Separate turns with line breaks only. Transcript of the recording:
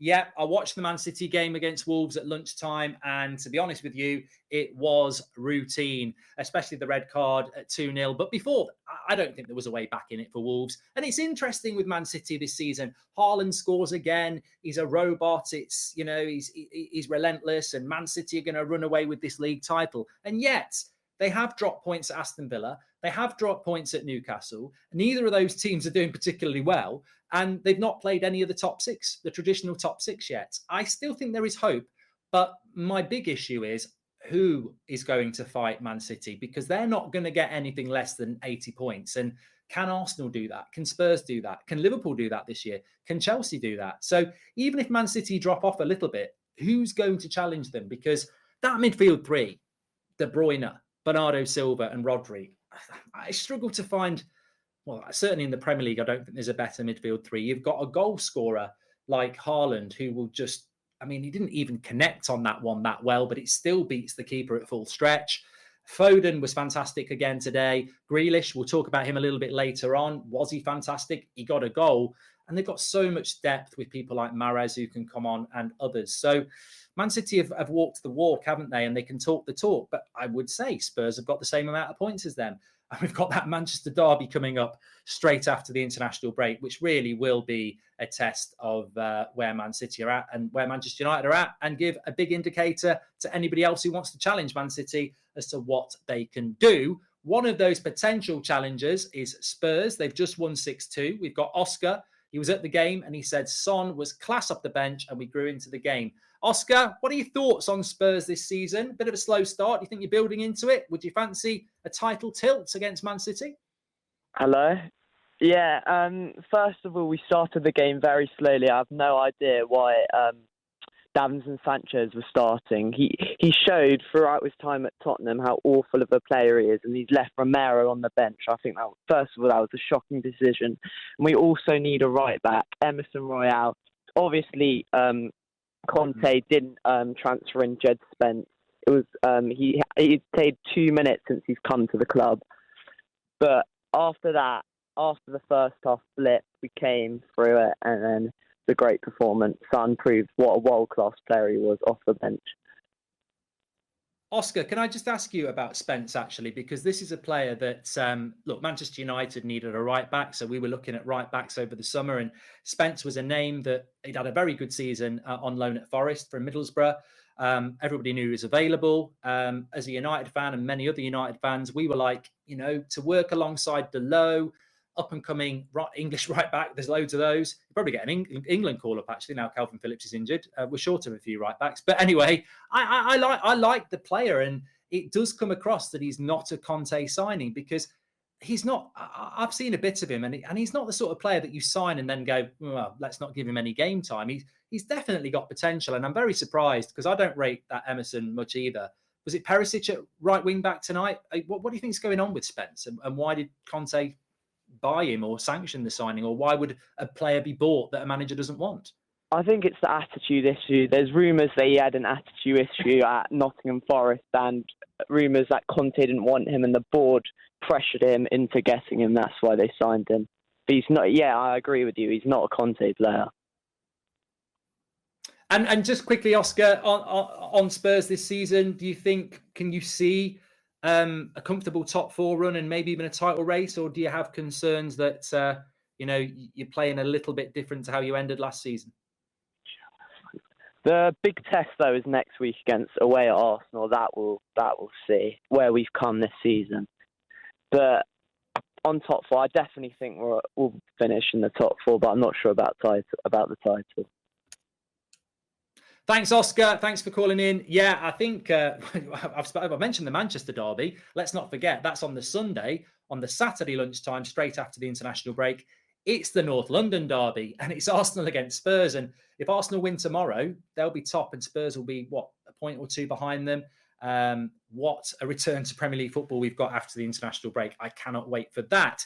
Yeah, I watched the Man City game against Wolves at lunchtime, and to be honest with you, it was routine, especially the red card at 2-0. But before, I don't think there was a way back in it for Wolves. And it's interesting with Man City this season. Haaland scores again. He's a robot. It's, he's relentless, and Man City are going to run away with this league title. And yet, they have dropped points at Aston Villa. They have dropped points at Newcastle. Neither of those teams are doing particularly well. And they've not played any of the top six, the traditional top six yet. I still think there is hope. But my big issue is who is going to fight Man City? Because they're not going to get anything less than 80 points. And can Arsenal do that? Can Spurs do that? Can Liverpool do that this year? Can Chelsea do that? So even if Man City drop off a little bit, who's going to challenge them? Because that midfield three, De Bruyne, Bernardo Silva and Rodri, I struggle to find, well, certainly in the Premier League, I don't think there's a better midfield three. You've got a goal scorer like Haaland who will just, he didn't even connect on that one that well, but it still beats the keeper at full stretch. Foden was fantastic again today. Grealish, we'll talk about him a little bit later on. Was he fantastic? He got a goal. And they've got so much depth with people like Mahrez who can come on and others. So Man City have walked the walk, haven't they? And they can talk the talk. But I would say Spurs have got the same amount of points as them. And we've got that Manchester derby coming up straight after the international break, which really will be a test of where Man City are at and where Manchester United are at, and give a big indicator to anybody else who wants to challenge Man City as to what they can do. One of those potential challengers is Spurs. They've just won 6-2. We've got Oscar. He was at the game and he said Son was class off the bench and we grew into the game. Oscar, what are your thoughts on Spurs this season? Bit of a slow start. Do you think you're building into it? Would you fancy a title tilt against Man City?
Hello. Yeah, first of all, we started the game very slowly. I have no idea why Davinson Sanchez was starting. He showed throughout his time at Tottenham how awful of a player he is, and he's left Romero on the bench. I think that, first of all, that was a shocking decision. And we also need a right back, Emerson Royale. Obviously, Conte didn't transfer in Jed Spence. It was he's played 2 minutes since he's come to the club. But after that, after the first half blip, we came through it, and then the great performance. Son proved what a world-class player he was off the bench.
Oscar, can I just ask you about Spence, actually, because this is a player that, look, Manchester United needed a right back, so we were looking at right backs over the summer, and Spence was a name that he'd had a very good season on loan at Forest from Middlesbrough. Everybody knew he was available. As a United fan and many other United fans, we were like, to work alongside Delot, up-and-coming English right back. There's loads of those. You probably get an England call-up, actually, now Calvin Phillips is injured. We're short of a few right backs. But anyway, I like the player, and it does come across that he's not a Conte signing, because he's not. I've seen a bit of him, and he's not the sort of player that you sign and then go, well, let's not give him any game time. He's definitely got potential, and I'm very surprised, because I don't rate that Emerson much either. Was it Perisic at right wing-back tonight? What do you think is going on with Spence, and why did Conte buy him or sanction the signing, or why would a player be bought that a manager doesn't want?
I think it's the attitude issue. There's rumours that he had an attitude issue at Nottingham Forest, and rumours that Conte didn't want him and the board pressured him into getting him. That's why they signed him. But he's not. Yeah, I agree with you. He's not a Conte player.
And just quickly, Oscar, on Spurs this season, do you think, can you see a comfortable top four run and maybe even a title race, or do you have concerns that you're playing a little bit different to how you ended last season?
The big test though is next week against away at Arsenal. That will see where we've come this season. But on top four, I definitely think we'll finish in the top four, but I'm not sure about the title.
Thanks, Oscar. Thanks for calling in. Yeah, I think I've mentioned the Manchester derby. Let's not forget, that's on the Sunday. On the Saturday lunchtime, straight after the international break, it's the North London derby, and it's Arsenal against Spurs. And if Arsenal win tomorrow, they'll be top, and Spurs will be, a point or two behind them. What a return to Premier League football we've got after the international break. I cannot wait for that.